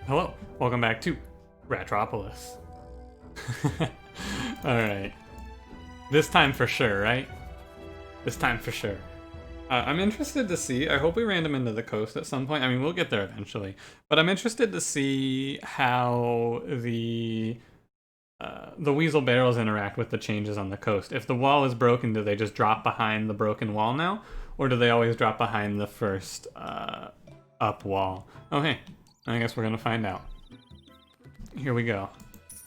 Hello, welcome back to Ratropolis. Alright. This time for sure, right? This time for sure. I'm interested to see, I hope we random into the coast at some point. I mean, we'll get there eventually. But I'm interested to see how the weasel barrels interact with the changes on the coast. If the wall is broken, do they just drop behind the broken wall now? Or do they always drop behind the first up wall? Oh, hey. I guess we're gonna find out. Here we go.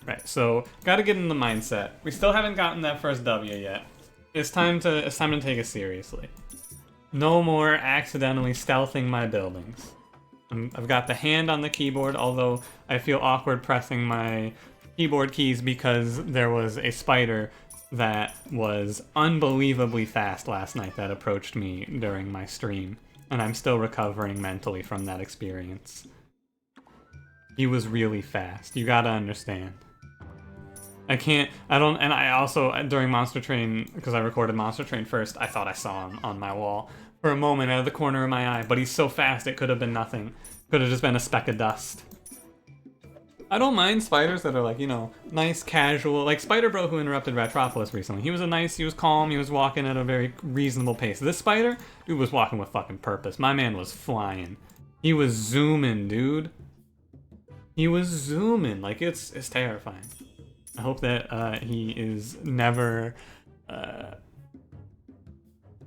Right, so gotta get in the mindset. We still haven't gotten that first W yet. It's time to take it seriously. No more accidentally stealthing my buildings. I've got the hand on the keyboard, although I feel awkward pressing my keyboard keys because there was a spider that was unbelievably fast last night that approached me during my stream, and I'm still recovering mentally from that experience. He was really fast. You gotta understand. And I also, during Monster Train, because I recorded Monster Train first, I thought I saw him on my wall for a moment out of the corner of my eye, but he's so fast it could have been nothing. Could have just been a speck of dust. I don't mind spiders that are like, you know, nice, casual, like Spider Bro who interrupted Ratropolis recently. He was calm, he was walking at a very reasonable pace. This spider, dude was walking with fucking purpose. My man was flying. He was zooming, dude. He was zooming, like it's terrifying. I hope that he is never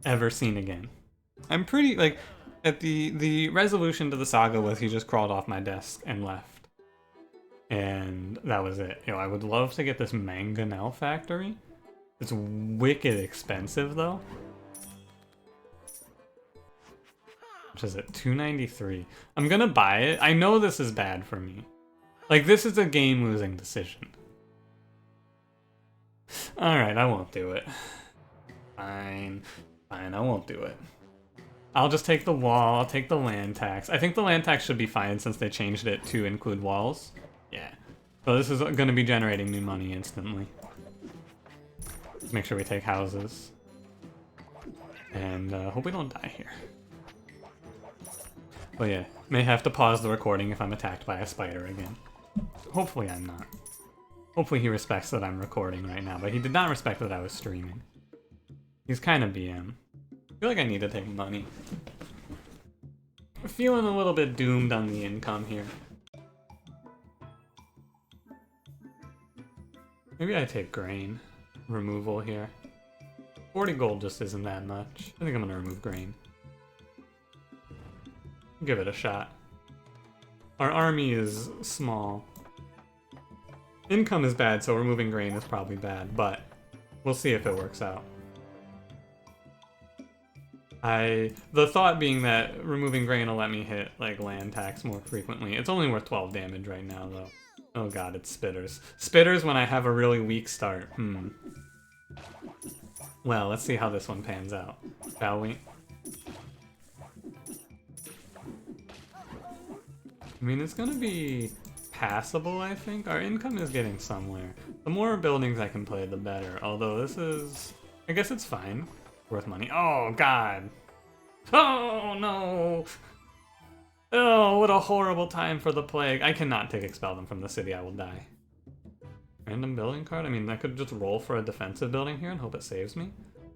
ever seen again. I'm pretty, like, at the resolution to the saga was he just crawled off my desk and left. And that was it. You know, I would love to get this mangonel factory. It's wicked expensive though. Which is it? $293. I'm gonna buy it. I know this is bad for me. Like, this is a game-losing decision. Alright, I won't do it. Fine, I won't do it. I'll just take the wall, I'll take the land tax. I think the land tax should be fine since they changed it to include walls. Yeah. So this is gonna be generating new money instantly. Make sure we take houses. And hope we don't die here. But yeah, may have to pause the recording if I'm attacked by a spider again. Hopefully I'm not. Hopefully he respects that I'm recording right now, but he did not respect that I was streaming. He's kind of BM. I feel like I need to take money. I'm feeling a little bit doomed on the income here. Maybe I take grain removal here. 40 gold just isn't that much. I think I'm gonna remove grain. Give it a shot. Our army is small. Income is bad, so removing grain is probably bad, but we'll see if it works out. The thought being that removing grain will let me hit like land tax more frequently. It's only worth 12 damage right now though. Oh god, it's spitters. Spitters when I have a really weak start. Well, let's see how this one pans out, shall we? I mean, it's gonna be passable, I think. Our income is getting somewhere. The more buildings I can play, the better. Although this is... I guess it's fine. Worth money. Oh, God. Oh, no. Oh, what a horrible time for the plague. I cannot expel them from the city. I will die. Random building card? I mean, I could just roll for a defensive building here and hope it saves me.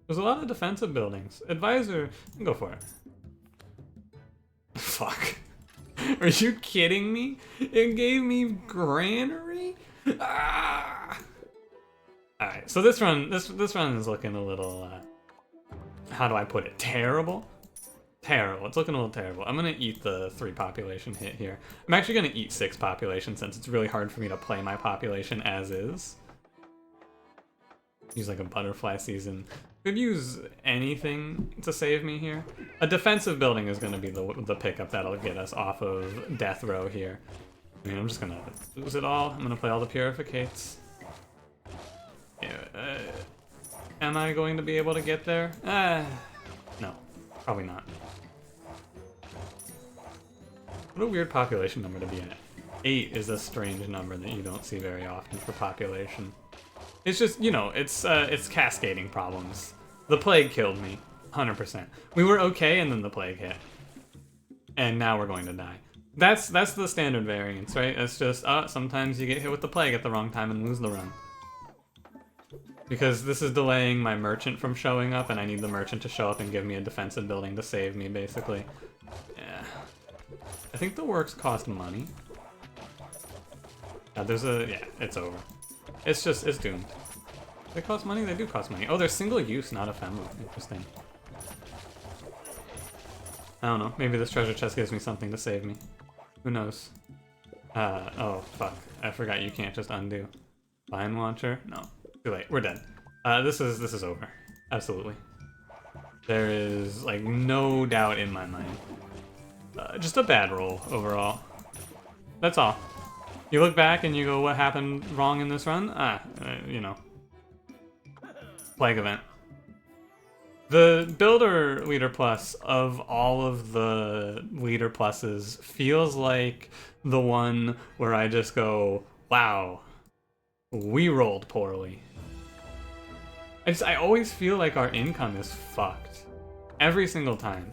There's a lot of defensive buildings. Advisor, go for it. Fuck. Are you kidding me? It gave me granary? Ah! Alright, so this run is looking a little, how do I put it? Terrible? Terrible. It's looking a little terrible. I'm gonna eat the 3 population hit here. I'm actually gonna eat 6 population since it's really hard for me to play my population as is. Use like a butterfly season. Could use anything to save me here. A defensive building is going to be the pickup that'll get us off of death row here. I mean, I'm just going to lose it all. I'm going to play all the purificates. Yeah, am I going to be able to get there? No, probably not. What a weird population number to be at. 8 is a strange number that you don't see very often for population. It's just, you know, it's cascading problems. The plague killed me, 100%. We were okay, and then the plague hit. And now we're going to die. That's the standard variance, right? It's just, sometimes you get hit with the plague at the wrong time and lose the run. Because this is delaying my merchant from showing up, and I need the merchant to show up and give me a defensive building to save me, basically. Yeah. I think the works cost money. Yeah, it's over. It's doomed. They cost money? They do cost money. Oh, they're single use, not ephemeral. Interesting. I don't know. Maybe this treasure chest gives me something to save me. Who knows? Oh, fuck. I forgot you can't just undo. Vine launcher? No. Too late. We're dead. This is over. Absolutely. There is, like, no doubt in my mind. Just a bad roll, overall. That's all. You look back and you go, what happened wrong in this run? You know. Plague event. The Builder Leader Plus of all of the Leader Pluses feels like the one where I just go, wow, we rolled poorly. I always feel like our income is fucked. Every single time.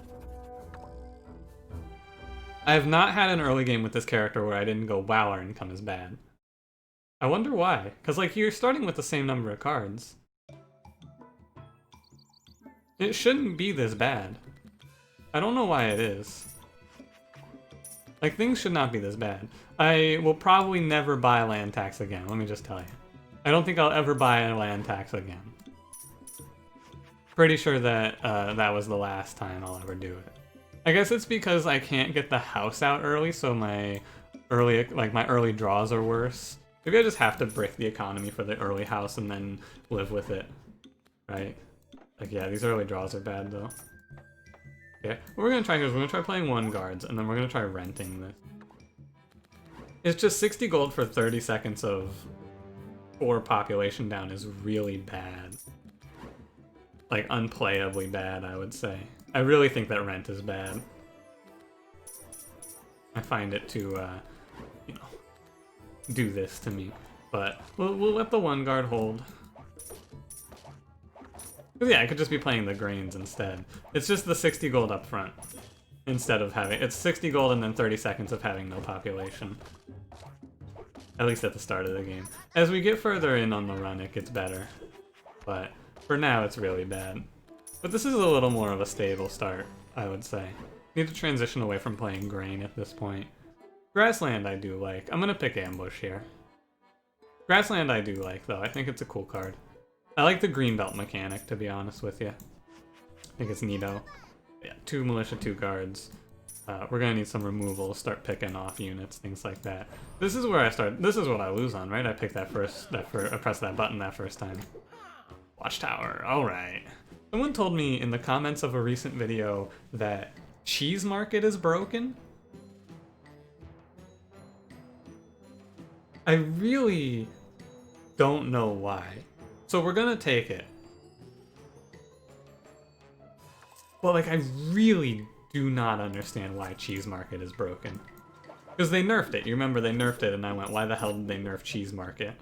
I have not had an early game with this character where I didn't go, wow, our income is bad. I wonder why. Because, like, you're starting with the same number of cards. It shouldn't be this bad. I don't know why it is. Like, things should not be this bad. I will probably never buy land tax again, let me just tell you. I don't think I'll ever buy a land tax again. Pretty sure that that was the last time I'll ever do it. I guess it's because I can't get the house out early, so my early draws are worse. Maybe I just have to brick the economy for the early house and then live with it, right? Like, yeah, these early draws are bad, though. Okay, what we're gonna try here is we're gonna try playing 1 guards, and then we're gonna try renting this. It's just 60 gold for 30 seconds of 4 population down is really bad. Like, unplayably bad, I would say. I really think that rent is bad. I find it to, you know, do this to me. But we'll let the 1 guard hold. Yeah, I could just be playing the grains instead. It's just the 60 gold up front. Instead of having... It's 60 gold and then 30 seconds of having no population. At least at the start of the game. As we get further in on the run, it gets better. But for now, it's really bad. But this is a little more of a stable start, I would say. Need to transition away from playing grain at this point. Grassland I do like. I'm gonna pick Ambush here. Grassland I do like, though. I think it's a cool card. I like the greenbelt mechanic, to be honest with you. I think it's neato. Yeah, 2 militia, 2 guards. We're gonna need some removal, start picking off units, things like that. This is where I start. This is what I lose on, right? I picked I pressed that button that first time. Watchtower, alright. Someone told me in the comments of a recent video that Cheese Market is broken. I really don't know why. So we're gonna take it. Well, like, I really do not understand why Cheese Market is broken. Because they nerfed it. You remember they nerfed it and I went, why the hell did they nerf Cheese Market?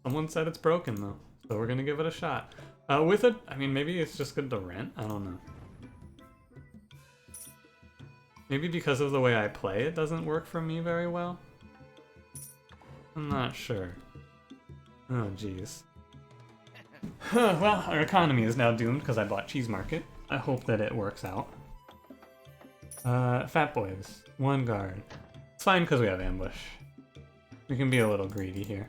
Someone said it's broken though, so we're gonna give it a shot. With it, I mean, maybe it's just good to rent? I don't know. Maybe because of the way I play, it doesn't work for me very well? I'm not sure. Oh, jeez. Well, our economy is now doomed because I bought Cheese Market. I hope that it works out. Fat Boys. 1 guard. It's fine because we have Ambush. We can be a little greedy here.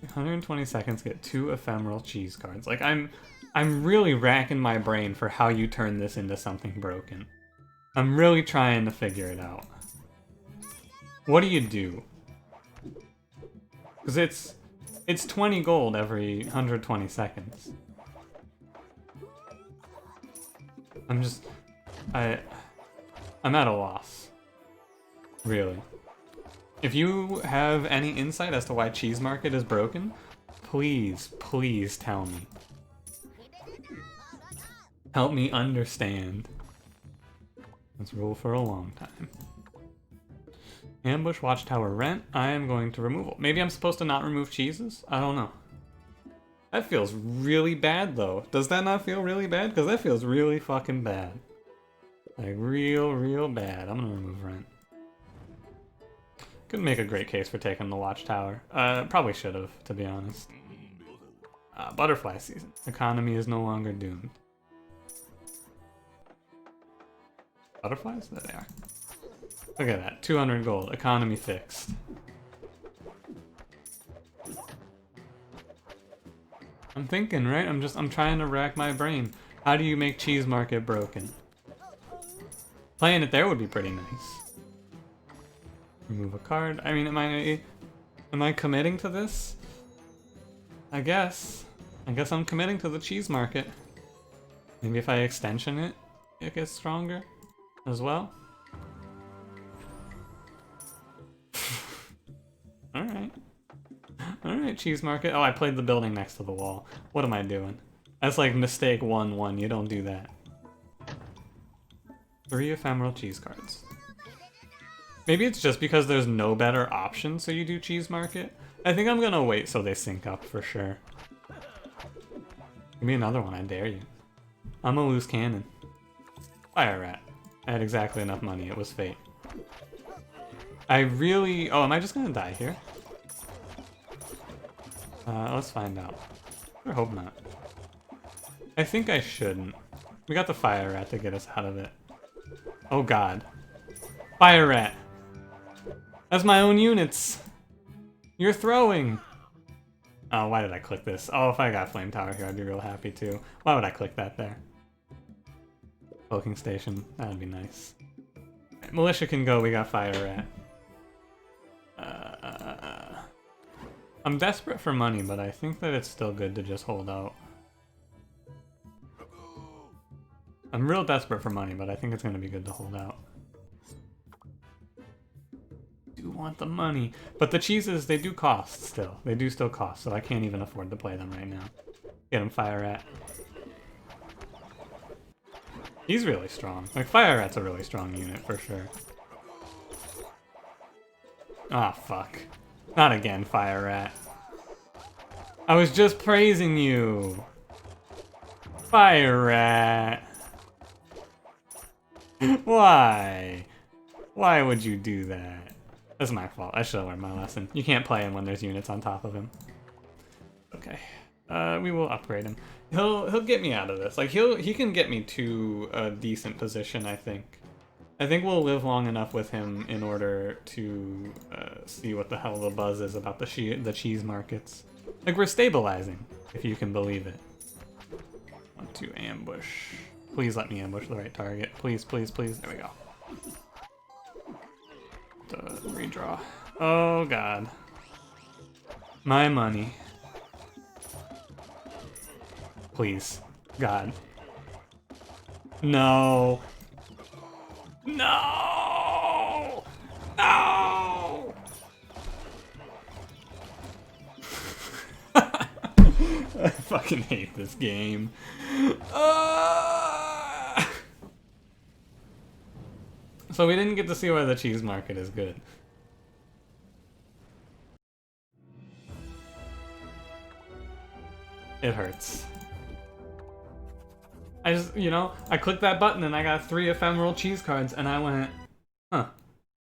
120 seconds, get 2 ephemeral cheese cards. Like, I'm really racking my brain for how you turn this into something broken. I'm really trying to figure it out. What do you do? Because it's 20 gold every 120 seconds. I'm at a loss. Really. If you have any insight as to why Cheese Market is broken, please, please tell me. Help me understand. Let's roll for a long time. Ambush, Watchtower, Rent. I am going to removal. Maybe I'm supposed to not remove cheeses? I don't know. That feels really bad, though. Does that not feel really bad? Because that feels really fucking bad. Like real bad. I'm gonna remove rent. Could make a great case for taking the watchtower. Probably should have, to be honest. Butterfly season. Economy is no longer doomed. Butterflies? There they are. Look at that. 200 gold. Economy fixed. I'm thinking, right? I'm trying to rack my brain. How do you make cheese market broken? Playing it there would be pretty nice. Remove a card. I mean, am I committing to this? I guess I'm committing to the cheese market. Maybe if I extension it, it gets stronger as well. Alright, cheese market. Oh, I played the building next to the wall. What am I doing? That's like mistake 1-1. You don't do that. 3 ephemeral cheese cards. Maybe it's just because there's no better option, so you do cheese market. I think I'm gonna wait so they sync up for sure. Give me another one, I dare you. I'm a loose cannon. Fire rat. I had exactly enough money, it was fate. I really... Oh, am I just gonna die here? Let's find out. I hope not. I think I shouldn't. We got the fire rat to get us out of it. Oh god. Fire rat! That's my own units! You're throwing! Oh, why did I click this? Oh, if I got flame tower here, I'd be real happy too. Why would I click that there? Cloaking station, that would be nice. Right, militia can go, we got fire rat. I'm desperate for money, but I think that it's still good to just hold out. I'm real desperate for money, but I think it's gonna be good to hold out. Do want the money, but the cheeses, they do cost still. They do still cost, so I can't even afford to play them right now. Get him, Fire Rat. He's really strong. Like, Fire Rat's a really strong unit for sure. Ah, fuck. Not again, Fire Rat. I was just praising you. Fire Rat. Why? Why would you do that? That's my fault. I should have learned my lesson. You can't play him when there's units on top of him. Okay. We will upgrade him. He'll get me out of this. Like he can get me to a decent position, I think. I think we'll live long enough with him in order to see what the hell the buzz is about the cheese markets. Like, we're stabilizing, if you can believe it. Want to ambush. Please let me ambush the right target. Please, please, please. There we go. Redraw. Oh, God. My money. Please. God. No. No! No! I fucking hate this game. So we didn't get to see why the cheese market is good. It hurts. I just, you know, I clicked that button and I got 3 ephemeral cheese cards and I went, huh.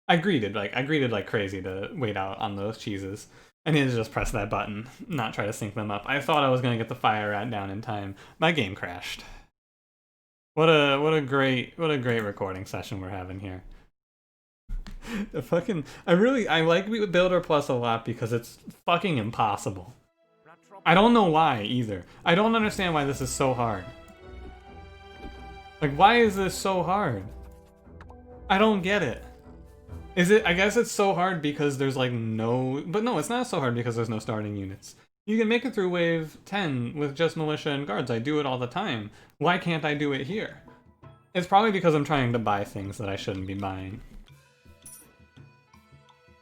I greeted like crazy to wait out on those cheeses. I needed to just press that button, not try to sync them up. I thought I was gonna get the Fire Rat down in time. My game crashed. What a great recording session we're having here. The fucking I like Builder Plus a lot because it's fucking impossible. I don't know why either. I don't understand why this is so hard. Like, why is this so hard? I don't get it. Is it? I guess it's so hard because there's like no... But no, it's not so hard because there's no starting units. You can make it through wave 10 with just militia and guards. I do it all the time. Why can't I do it here? It's probably because I'm trying to buy things that I shouldn't be buying.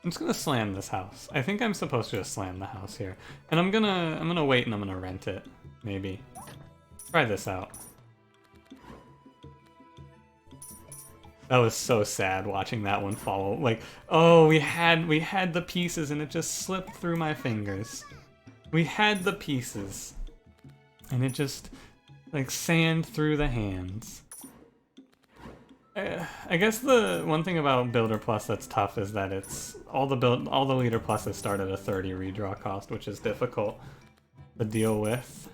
I'm just gonna slam this house. I think I'm supposed to just slam the house here. And I'm gonna wait and I'm gonna rent it. Maybe. Try this out. That was so sad watching that one fall. Like, oh, we had the pieces and it just slipped through my fingers. We had the pieces. And it just, like, sand through the hands. I guess the one thing about Builder Plus that's tough is that it's all the Leader Pluses start at a 30 redraw cost, which is difficult to deal with.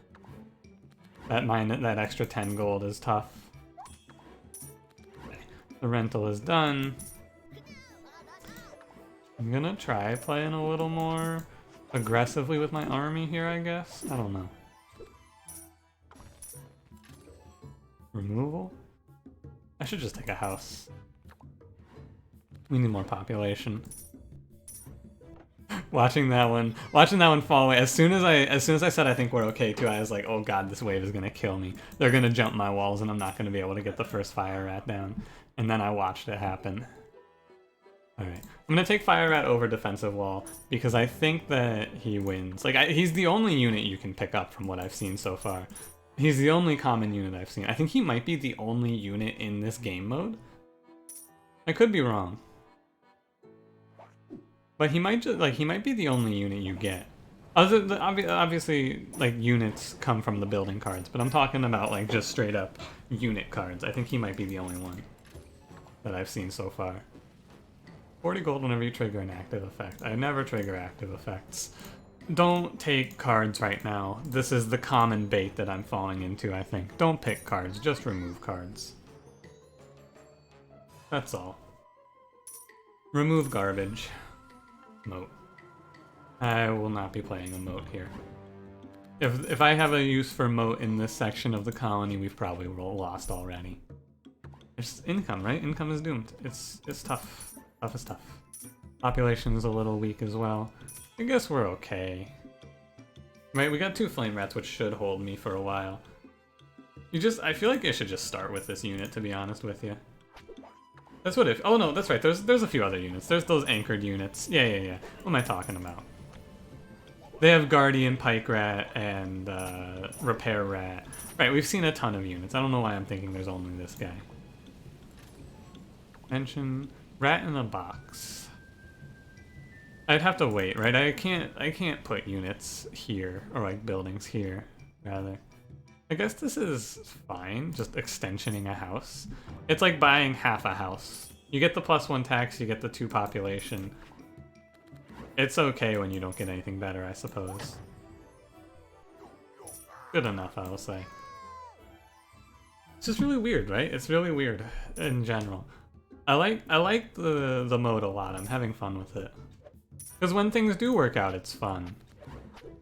That extra 10 gold is tough. The rental is done. I'm gonna try playing a little more aggressively with my army here, I guess. I don't know. Removal? I should just take a house. We need more population. Watching that one fall away. As soon as I said I think we're okay too, I was like, oh god, this wave is gonna kill me. They're gonna jump my walls and I'm not gonna be able to get the first fire rat down. And then I watched it happen. Alright. I'm gonna take Fire Rat over Defensive Wall because I think that he wins. Like, he's the only unit you can pick up from what I've seen so far. He's the only common unit I've seen. I think he might be the only unit in this game mode. I could be wrong. But he might be the only unit you get. Obviously, like, units come from the building cards, but I'm talking about, like, just straight up unit cards. I think he might be the only one that I've seen so far. 40 gold whenever you trigger an active effect. I never trigger active effects. Don't take cards right now. This is the common bait that I'm falling into, I think. Don't pick cards, just remove cards. That's all. Remove garbage. Moat. I will not be playing a moat here. If I have a use for moat in this section of the colony, we've probably lost already. It's income, right? Income is doomed. It's tough. Tough is tough. Population is a little weak as well. I guess we're okay. Right, we got 2 flame rats, which should hold me for a while. I feel like I should just start with this unit, to be honest with you. That's what oh no, that's right, there's a few other units. There's those anchored units. Yeah. What am I talking about? They have Guardian, Pike Rat, and Repair Rat. Right, we've seen a ton of units. I don't know why I'm thinking there's only this guy. Mention Rat in a box. I'd have to wait, right? I can't put units here, or like buildings here, rather. I guess this is fine, just extensioning a house. It's like buying half a house. You get the +1 tax, you get the 2 population. It's okay when you don't get anything better, I suppose. Good enough, I will say. It's just really weird, right? It's really weird in general. I like the mode a lot. I'm having fun with it. Because when things do work out, it's fun.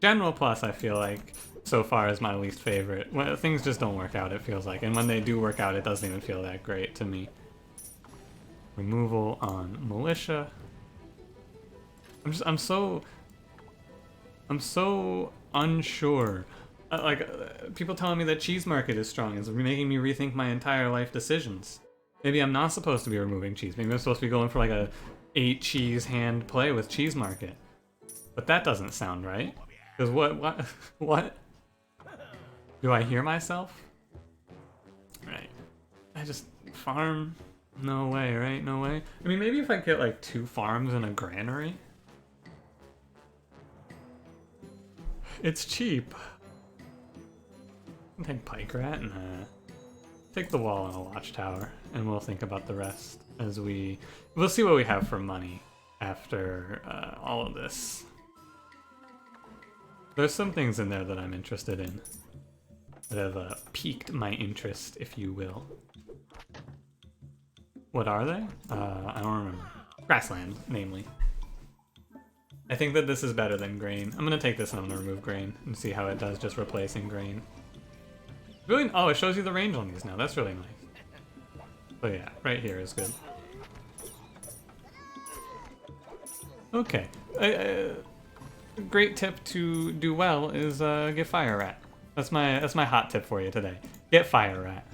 General Plus, I feel like, so far is my least favorite. When things just don't work out, it feels like. And when they do work out, it doesn't even feel that great to me. Removal on Militia. I'm so unsure. People telling me that Cheese Market is strong is making me rethink my entire life decisions. Maybe I'm not supposed to be removing cheese. Maybe I'm supposed to be going for like a 8 cheese hand play with Cheese Market. But that doesn't sound right. Because what? Do I hear myself? Right. I just farm? No way, right? No way. I mean, maybe if I get like 2 farms and a granary. It's cheap. I'll take Pike Rat and take the wall and a watchtower, and we'll think about the rest as we'll see what we have for money after all of this. There's some things in there that I'm interested in that have piqued my interest, if you will. What are they? I don't remember. Grassland, namely. I think that this is better than grain. I'm gonna take this and I'm gonna remove grain and see how it does just replacing grain. Really? Oh, it shows you the range on these now. That's really nice. So yeah, right here is good. Okay. Great tip to do well is get Fire Rat. That's my hot tip for you today. Get Fire Rat.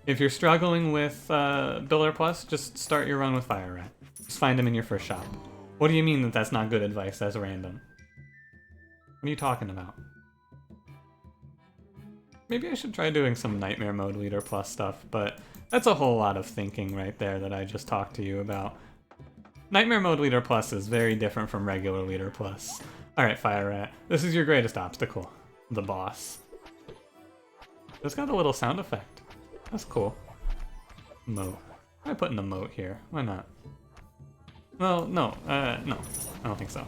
If you're struggling with Builder Plus, just start your run with Fire Rat. Just find him in your first shop. What do you mean that that's not good advice? That's random. What are you talking about? Maybe I should try doing some Nightmare Mode Leader Plus stuff, but that's a whole lot of thinking right there that I just talked to you about. Nightmare Mode Leader Plus is very different from regular Leader Plus. Alright, Fire Rat. This is your greatest obstacle. The boss. It's got a little sound effect. That's cool. Moat. Why put in the moat here? Why not? Well, no. No. I don't think so.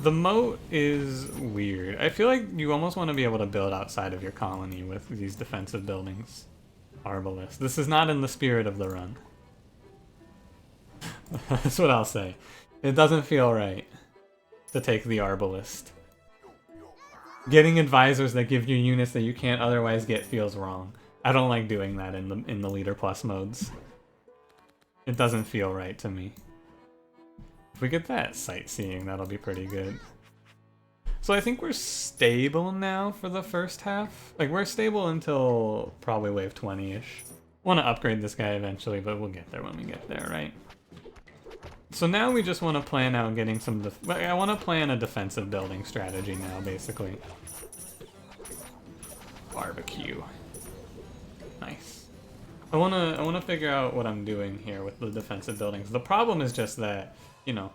The moat is weird. I feel like you almost want to be able to build outside of your colony with these defensive buildings. Arbalest. This is not in the spirit of the run. That's what I'll say. It doesn't feel right to take the Arbalest. Getting advisors that give you units that you can't otherwise get feels wrong. I don't like doing that in the Leader Plus modes. It doesn't feel right to me. If we get that sightseeing, that'll be pretty good. So I think we're stable now for the first half. Like, we're stable until probably wave 20-ish. Want to upgrade this guy eventually, but we'll get there when we get there, right? So now we just want to plan out getting some... I want to plan a defensive building strategy now, basically. Barbecue. Nice. I wanna figure out what I'm doing here with the defensive buildings. The problem is just that, you know,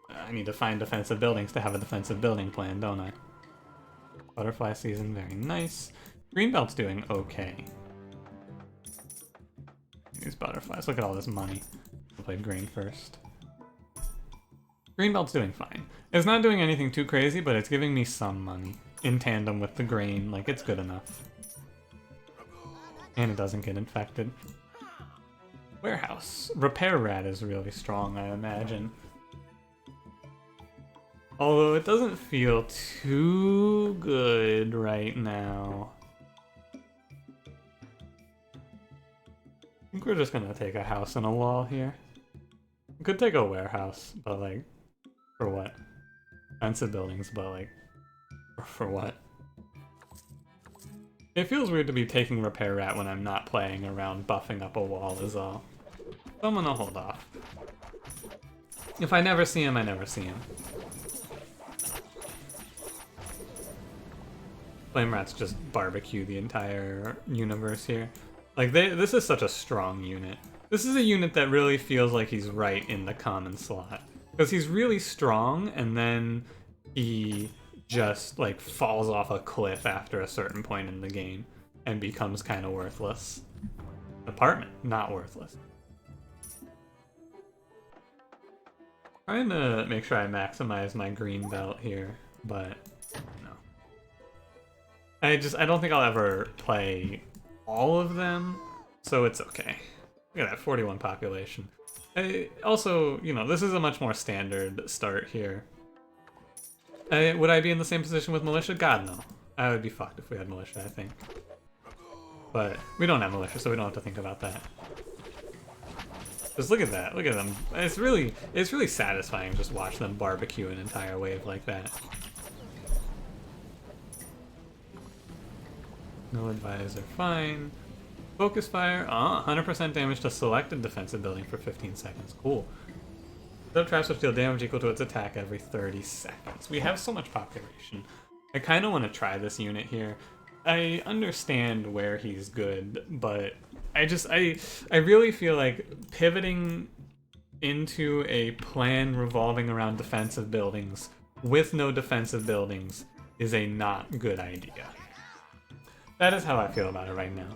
I need to find defensive buildings to have a defensive building plan, don't I? Butterfly season, very nice. Greenbelt's doing okay. These butterflies, look at all this money. I played green first. Greenbelt's doing fine. It's not doing anything too crazy, but it's giving me some money. In tandem with the grain, like, it's good enough. And it doesn't get infected. Warehouse. Repair Rat is really strong, I imagine. Although it doesn't feel too good right now. I think we're just gonna take a house and a wall here. We could take a warehouse, but like, for what? Defensive buildings, but like, for what? It feels weird to be taking Repair Rat when I'm not playing around buffing up a wall is all. So I'm gonna hold off. If I never see him, I never see him. Flame Rats just barbecue the entire universe here. Like, this is such a strong unit. This is a unit that really feels like he's right in the common slot. Because he's really strong, and then he just, like, falls off a cliff after a certain point in the game and becomes kind of worthless. Apartment, not worthless. Trying to make sure I maximize my green belt here, but no. I don't think I'll ever play all of them, so it's okay. Look at that, 41 population. Also, you know, this is a much more standard start here. Would I be in the same position with militia? God, no. I would be fucked if we had militia, I think. But we don't have militia, so we don't have to think about that. Just look at that. Look at them. It's really satisfying to just watch them barbecue an entire wave like that. No advisor, fine. Focus fire, 100% damage to selected defensive building for 15 seconds. Cool. Set up traps which deal damage equal to its attack every 30 seconds. We have so much population. I kind of want to try this unit here. I understand where he's good, but I really feel like pivoting into a plan revolving around defensive buildings with no defensive buildings is a not good idea. That is how I feel about it right now.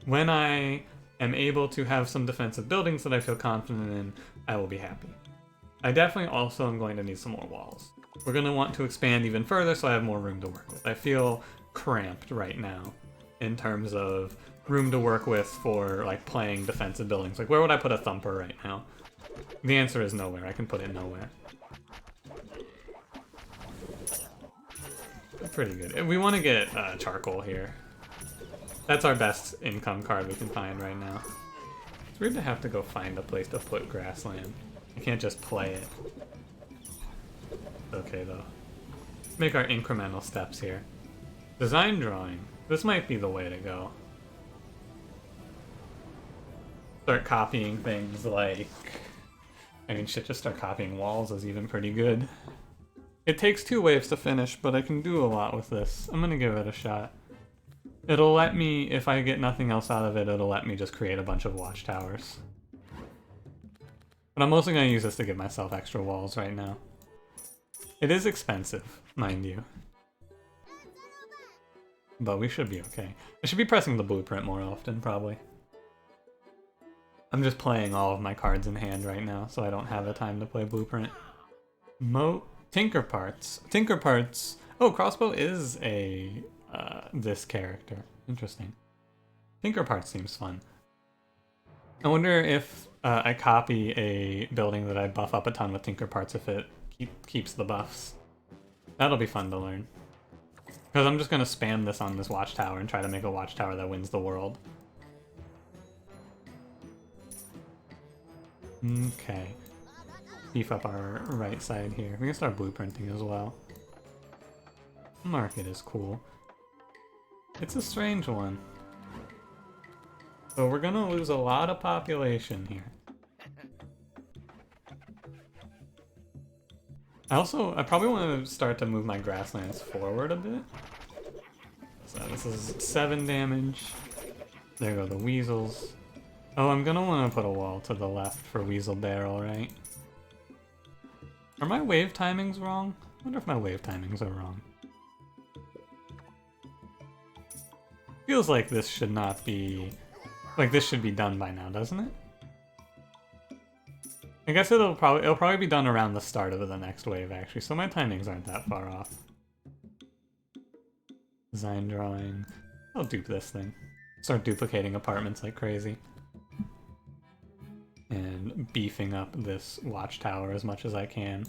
When I am able to have some defensive buildings that I feel confident in, I will be happy. I definitely also am going to need some more walls. We're going to want to expand even further so I have more room to work with. I feel cramped right now in terms of room to work with for like playing defensive buildings. Like, where would I put a thumper right now? The answer is nowhere. I can put it nowhere. Pretty good. We want to get charcoal here. That's our best income card we can find right now. It's weird to have to go find a place to put grassland. You can't just play it. Okay, though. Let's make our incremental steps here. Design drawing. This might be the way to go. Start copying things like... I mean, shit, just start copying walls is even pretty good. It takes 2 waves to finish, but I can do a lot with this. I'm gonna give it a shot. It'll let me, if I get nothing else out of it, it'll let me just create a bunch of watchtowers. But I'm mostly going to use this to give myself extra walls right now. It is expensive, mind you. but we should be okay. I should be pressing the blueprint more often, probably. I'm just playing all of my cards in hand right now, so I don't have the time to play blueprint. Tinker Parts. Tinker Parts. Oh, Crossbow is a this character. Interesting. Tinker Parts seems fun. I wonder if I copy a building that I buff up a ton with Tinker Parts if it keeps the buffs. That'll be fun to learn. Because I'm just going to spam this on this watchtower and try to make a watchtower that wins the world. Okay. Beef up our right side here. We can start blueprinting as well. Market is cool. It's a strange one. So we're gonna lose a lot of population here. I probably want to start to move my grasslands forward a bit. So this is 7 damage. There go the weasels. Oh, I'm gonna want to put a wall to the left for Weasel Barrel, right? Are my wave timings wrong? I wonder if my wave timings are wrong. Feels like this should not be... Like, this should be done by now, doesn't it? I guess it'll probably be done around the start of the next wave, actually, so my timings aren't that far off. Design drawing. I'll dupe this thing. Start duplicating apartments like crazy. And beefing up this watchtower as much as I can.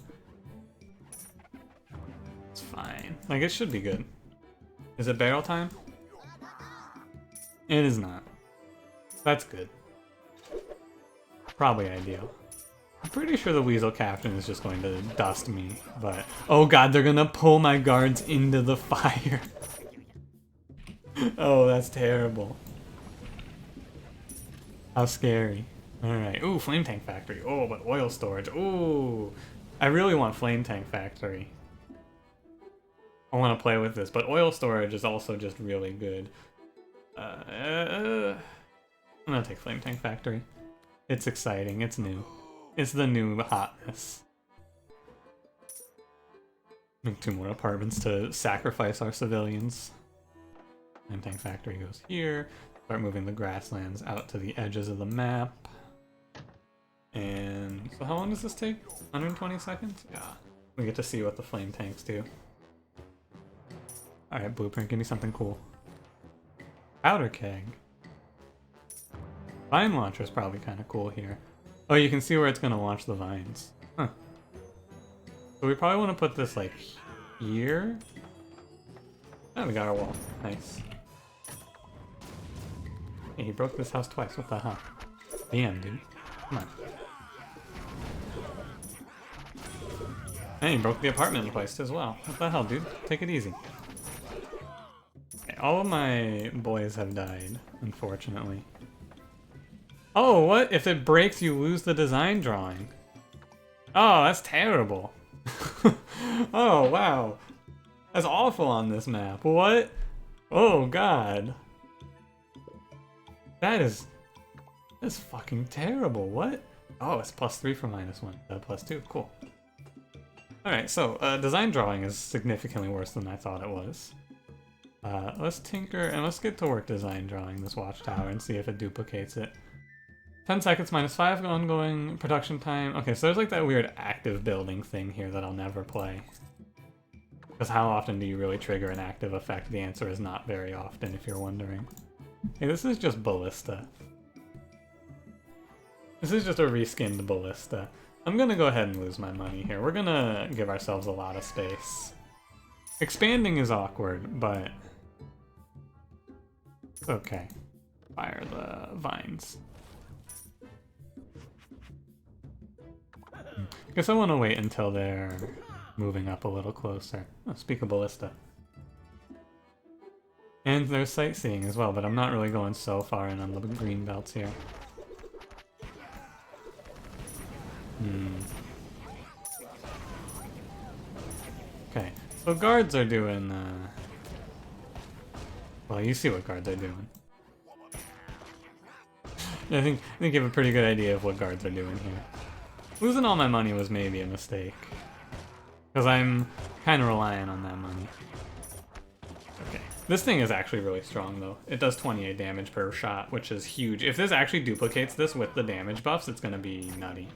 It's fine. Like, it should be good. Is it barrel time? It is not. That's good. Probably ideal. I'm pretty sure the Weasel Captain is just going to dust me, but... Oh god, they're gonna pull my guards into the fire. Oh, that's terrible. How scary. Alright, ooh, Flame Tank Factory. Oh, but oil storage. Ooh, I really want Flame Tank Factory. I want to play with this, but oil storage is also just really good. I'm gonna take Flame Tank Factory. It's exciting, it's new. It's the new hotness. Make 2 more apartments to sacrifice our civilians. Flame Tank Factory goes here. Start moving the grasslands out to the edges of the map. And so how long does this take? 120 seconds? Yeah. We get to see what the flame tanks do. Alright, blueprint, give me something cool. Powder keg. Vine launcher is probably kind of cool here. Oh, you can see where it's going to launch the vines. Huh. So we probably want to put this like here. Oh, we got our wall. Nice. Hey, he broke this house twice. What the hell? Damn, dude. Come on. And he broke the apartment twice as well. What the hell, dude? Take it easy. Okay, all of my boys have died, unfortunately. Oh, what? If it breaks, you lose the design drawing. Oh, that's terrible. Oh, wow. That's awful on this map. What? Oh, God. That's fucking terrible. What? Oh, it's +3 for -1. +2. Cool. Alright, so design drawing is significantly worse than I thought it was. Let's tinker and let's get to work design drawing this watchtower and see if it duplicates it. 10 seconds -5 ongoing production time. Okay, so there's like that weird active building thing here that I'll never play. Because how often do you really trigger an active effect? The answer is not very often, if you're wondering. Hey, this is just Ballista. This is just a reskinned Ballista. I'm gonna go ahead and lose my money here. We're gonna give ourselves a lot of space. Expanding is awkward, but it's okay. Fire the vines. Guess I want to wait until they're moving up a little closer. Oh, speak of Ballista. And there's sightseeing as well, but I'm not really going so far in on the green belts here. Okay, so guards are doing, well, you see what guards are doing. I think you have a pretty good idea of what guards are doing here. Losing all my money was maybe a mistake. Because I'm kind of relying on that money. Okay, This thing is actually really strong, though. It does 28 damage per shot, which is huge. If this actually duplicates this with the damage buffs, it's going to be nutty.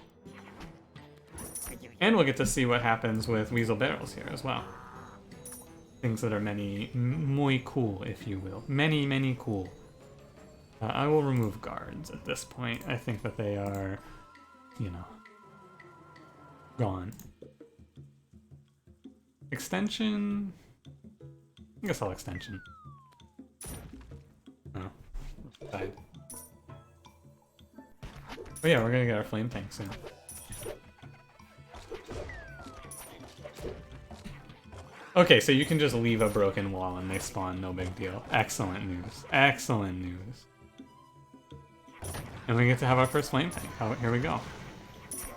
And we'll get to see what happens with Weasel Barrels here as well. Things that are muy cool, if you will. Many cool. I will remove guards at this point. I think that they are, you know, gone. Extension... I guess I'll extension. Oh, died. Oh yeah, we're gonna get our flame tank soon. Okay, so you can just leave a broken wall and they spawn, no big deal. Excellent news. Excellent news. And we get to have our first flame tank. Oh, here we go.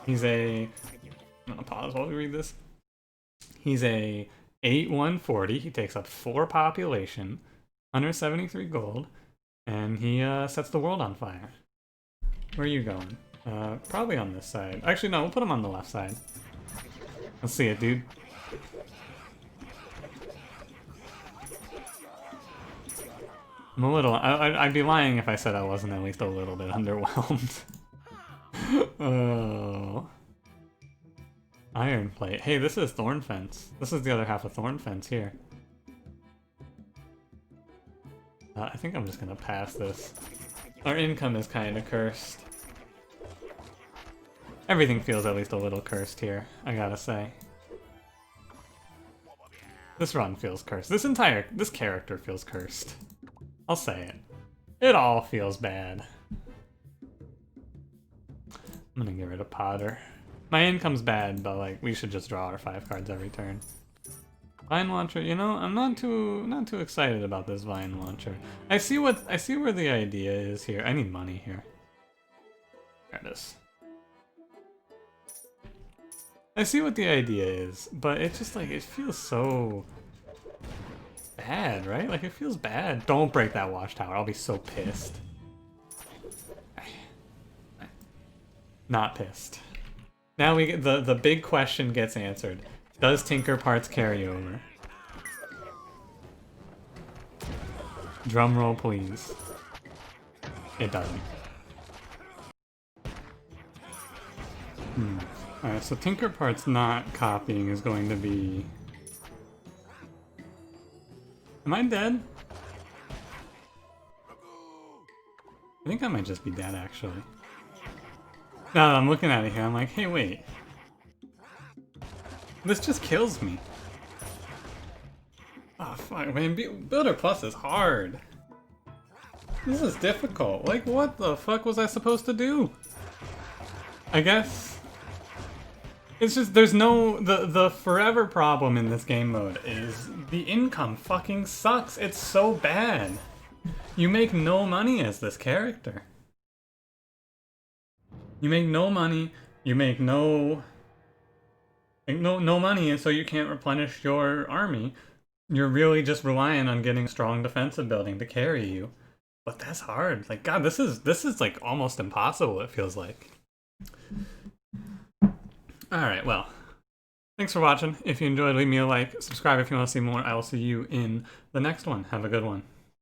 He's a... I'm gonna pause while we read this. He's a 8-1-40. He takes up 4 population, 173 gold, and he sets the world on fire. Where are you going? Probably on this side. Actually, no, we'll put him on the left side. Let's see it, dude. I'm a little... I'd be lying if I said I wasn't at least a little bit underwhelmed. Oh... Iron plate. Hey, this is Thorn Fence. This is the other half of Thorn Fence here. I think I'm just gonna pass this. Our income is kind of cursed. Everything feels at least a little cursed here, I gotta say. This run feels cursed. This character feels cursed. I'll say it. It all feels bad. I'm gonna get rid of Potter. My income's bad, but like we should just draw our 5 cards every turn. Vine Launcher, you know, I'm not too excited about this Vine Launcher. I see where the idea is here. I need money here. There it is. I see what the idea is, but it just like it feels so bad, right? Like it feels bad. Don't break that watchtower. I'll be so pissed. Not pissed. Now we get the big question gets answered. Does Tinker Parts carry over? Drum roll, please. It doesn't. Alright, so Tinker Parts not copying is going to be... Am I dead? I think I might just be dead, actually. Now that I'm looking at it here, I'm like, hey, wait. This just kills me. Oh, fuck, man. Builder Plus is hard. This is difficult. Like, what the fuck was I supposed to do? I guess... It's just, there's no... The forever problem in this game mode is the income fucking sucks. It's so bad. You make no money as this character. You make no money, you make no money, and so you can't replenish your army. You're really just relying on getting strong defensive building to carry you. But that's hard. Like, God, this is like almost impossible, it feels like. Alright, well. Thanks for watching. If you enjoyed, leave me a like. Subscribe if you want to see more. I will see you in the next one. Have a good one.